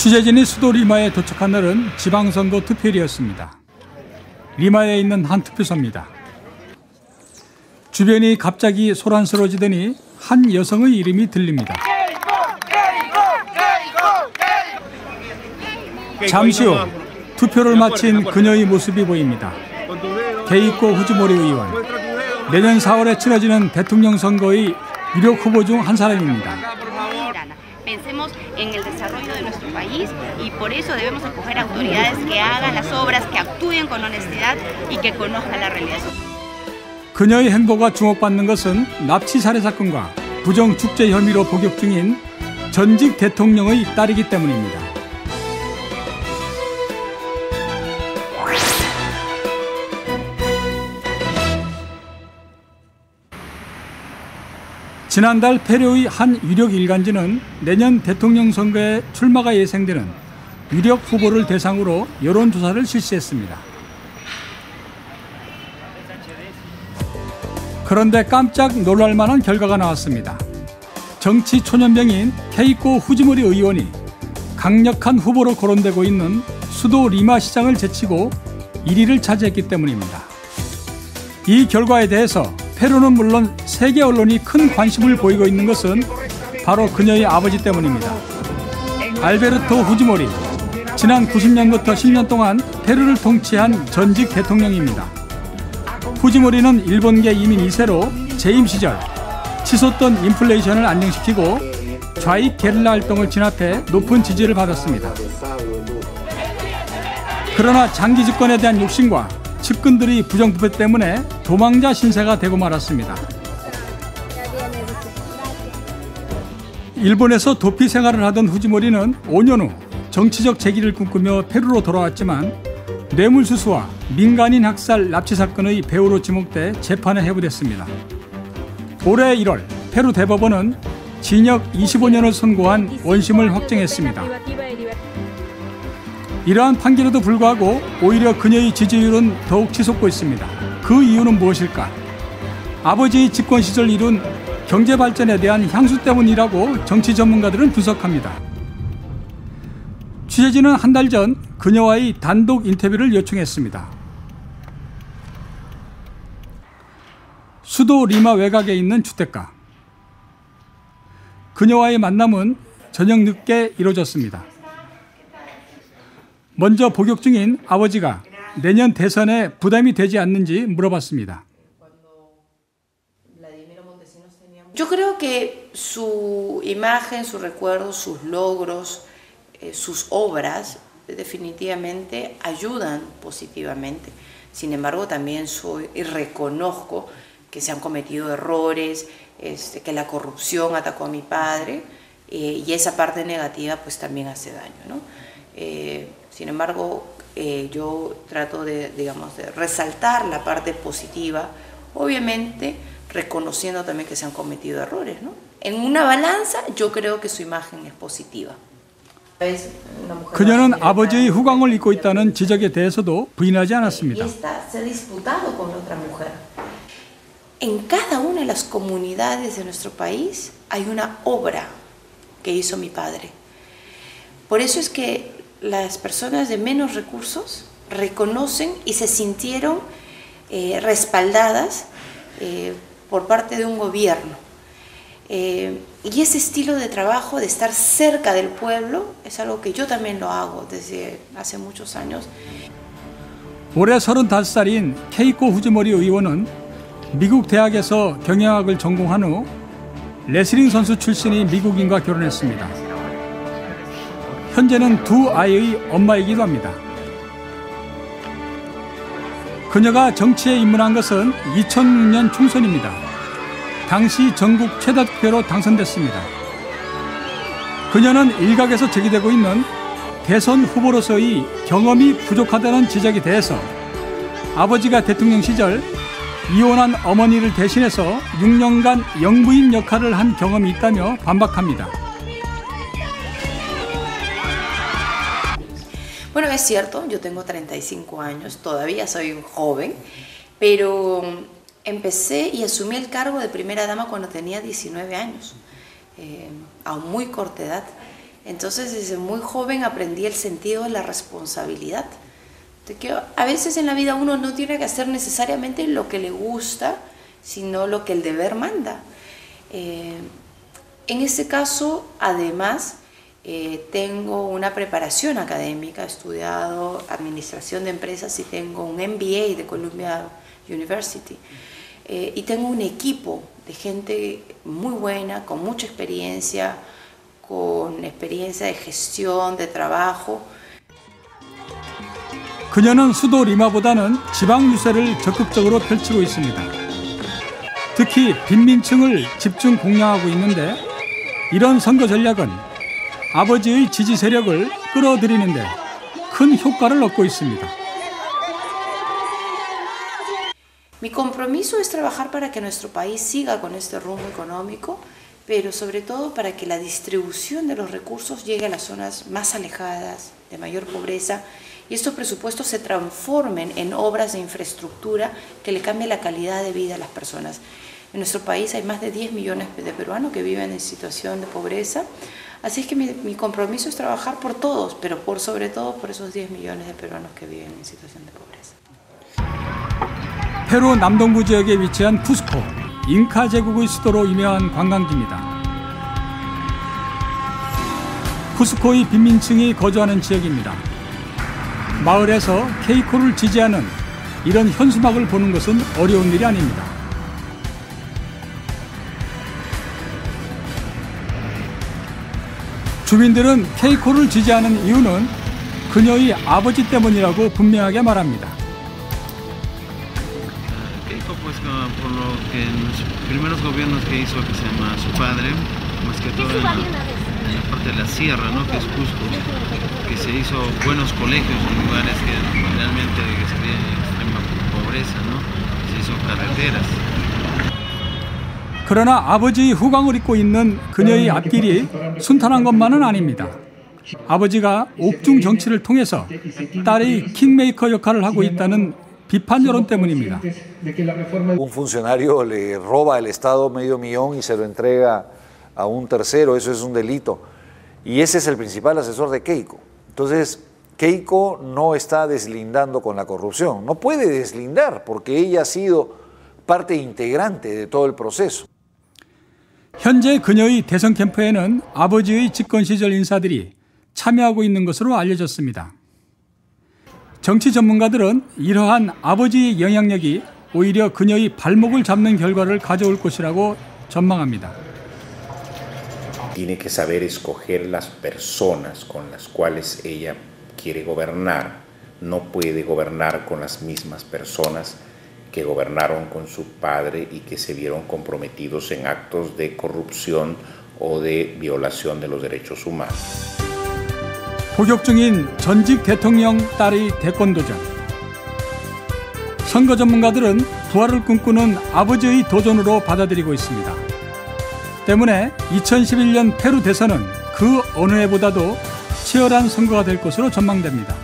취재진이 수도 리마에 도착한 날은 지방선거 투표일이었습니다. 리마에 있는 한 투표소입니다. 주변이 갑자기 소란스러워지더니 한 여성의 이름이 들립니다. 잠시 후 투표를 마친 그녀의 모습이 보입니다. 케이코 후지모리 의원, 내년 4월에 치러지는 대통령 선거의 유력 후보 중 한 사람입니다. Pensemos en el desarrollo de nuestro país y por eso debemos escoger autoridades que hagan las obras, que actúen con honestidad y que conozcan la realidad. 그녀의 행보가 주목받는 것은 납치 살해 사건과 부정 축제 혐의로 복역 중인 전직 대통령의 딸이기 때문입니다. 지난달 페루의 한 유력 일간지는 내년 대통령 선거에 출마가 예상되는 유력 후보를 대상으로 여론조사를 실시했습니다. 그런데 깜짝 놀랄 만한 결과가 나왔습니다. 정치 초년병인 케이코 후지모리 의원이 강력한 후보로 거론되고 있는 수도 리마 시장을 제치고 1위를 차지했기 때문입니다. 이 결과에 대해서 페루는 물론 세계 언론이 큰 관심을 보이고 있는 것은 바로 그녀의 아버지 때문입니다. 알베르토 후지모리, 지난 90년부터 10년 동안 페루를 통치한 전직 대통령입니다. 후지모리는 일본계 이민 2세로 재임 시절 치솟던 인플레이션을 안정시키고 좌익 게릴라 활동을 진압해 높은 지지를 받았습니다. 그러나 장기 집권에 대한 욕심과 측근들의 부정부패 때문에 도망자 신세가 되고 말았습니다. 일본에서 도피 생활을 하던 후지모리는 5년 후 정치적 재기를 꿈꾸며 페루로 돌아왔지만 뇌물수수와 민간인 학살 납치 사건의 배우로 지목돼 재판에 회부됐습니다. 올해 1월 페루 대법원은 징역 25년을 선고한 원심을 확정했습니다. 이러한 판결에도 불구하고 오히려 그녀의 지지율은 더욱 치솟고 있습니다. 그 이유는 무엇일까? 아버지의 집권 시절 이룬 경제 발전에 대한 향수 때문이라고 정치 전문가들은 분석합니다. 취재진은 한 달 전 그녀와의 단독 인터뷰를 요청했습니다. 수도 리마 외곽에 있는 주택가. 그녀와의 만남은 저녁 늦게 이루어졌습니다. 먼저 복역 중인 아버지가 내년 대선에 부담이 되지 않는지 물어봤습니다. Yo creo que su imagen, su recuerdo, sus logros, sus obras definitivamente ayudan positivamente. Sin embargo, también soy y reconozco que se han cometido errores, que la corrupción atacó a mi padre y esa parte negativa pues también hace daño, ¿no? Sin embargo, yo trato de, digamos, de resaltar la parte positiva, obviamente reconociendo también que se han cometido errores, ¿no? En una balanza, yo creo que su imagen es positiva. 그녀는 아버지의 후광을 입고 있다는 지적에 대해서도 부인하지 않았습니다. Se ha disputado con otra mujer. En cada una de las comunidades de nuestro país hay una obra que hizo mi padre. Por eso es que las personas de menos recursos reconocen y se sintieron respaldadas por parte de un gobierno. Y ese estilo de trabajo, de estar cerca del pueblo, es algo que yo también lo hago desde hace muchos años. 올해 35살인 케이코 후지모리 의원은 미국 대학에서 경영학을 전공한 후 레슬링 선수 출신의 미국인과 결혼했습니다. 현재는 두 아이의 엄마이기도 합니다. 그녀가 정치에 입문한 것은 2006년 총선입니다. 당시 전국 최다 득표로 당선됐습니다. 그녀는 일각에서 제기되고 있는 대선 후보로서의 경험이 부족하다는 지적에 대해서 아버지가 대통령 시절 이혼한 어머니를 대신해서 6년간 영부인 역할을 한 경험이 있다며 반박합니다. Bueno, es cierto, yo tengo 35 años, todavía soy un joven, pero empecé y asumí el cargo de primera dama cuando tenía 19 años, a muy corta edad. Entonces desde muy joven aprendí el sentido de la responsabilidad. De que a veces en la vida uno no tiene que hacer necesariamente lo que le gusta, sino lo que el deber manda. En este caso, además, tengo una preparación académica, he estudiado administración de empresas y tengo un MBA de Columbia University. Y tengo un equipo de gente muy buena, con mucha experiencia, con experiencia de gestión, de trabajo. 그녀는 수도 리마보다는 지방 유세를 적극적으로 펼치고 있습니다. 특히 빈민층을 집중 공략하고 있는데 이런 선거 전략은 아버지의 지지 세력을 끌어들이는 데 큰 효과를 얻고 있습니다. Mi compromiso es trabajar para que nuestro país siga con este rumbo económico, pero sobre todo para que la distribución de los recursos llegue a las zonas más alejadas, de mayor pobreza, y estos presupuestos se transformen en obras de infraestructura que le cambien la calidad de vida a las personas. En nuestro país hay más de 10 millones de peruanos que viven en situación de pobreza, así es que mi compromiso es trabajar por todos, pero sobre todo por esos 10 millones de peruanos que viven en situación de pobreza. 페루 남동부 지역에 위치한 쿠스코, 잉카 제국의 수도로 유명한 관광지입니다. 쿠스코의 빈민층이 거주하는 지역입니다. 마을에서 케이코를 지지하는 이런 현수막을 보는 것은 어려운 일이 아닙니다. 주민들은 케이코를 지지하는 이유는 그녀의 아버지 때문이라고 분명하게 말합니다. Keiko, pues por lo que en los primeros gobiernos que hizo, que se llama su padre, más que todo en la parte de la sierra, ¿no? Que es Cusco, que se hizo buenos colegios en lugares que realmente se veía en extrema pobreza, ¿no? Se hizo carreteras. 그러나 아버지의 후광을 잇고 있는 그녀의 앞길이 순탄한 것만은 아닙니다. 아버지가 옥중 정치를 통해서 딸의 킹메이커 역할을 하고 있다는 비판 여론 때문입니다. Un funcionario le roba al Estado $500,000 y se lo entrega a un tercero, eso es un delito. Y ese es el principal asesor de Keiko. Entonces, Keiko no está deslindando con la corrupción. No puede deslindar porque ella ha sido parte integrante de todo el proceso. 현재 그녀의 대선 캠프에는 아버지의 집권 시절 인사들이 참여하고 있는 것으로 알려졌습니다. 정치 전문가들은 이러한 아버지의 영향력이 오히려 그녀의 발목을 잡는 결과를 가져올 것이라고 전망합니다. Tiene que saber escoger las personas con las cuales ella quiere gobernar. No puede gobernar con las mismas personas que gobernaron con su padre y que se vieron comprometidos en actos de corrupción o de violación de los derechos humanos. 복역 중인 전직 대통령 딸의 대권 도전. 선거 전문가들은 부활을 꿈꾸는 아버지의 도전으로 받아들이고 있습니다. 때문에 2011년 페루 대선은 그 어느 해보다도 치열한 선거가 될 것으로 전망됩니다.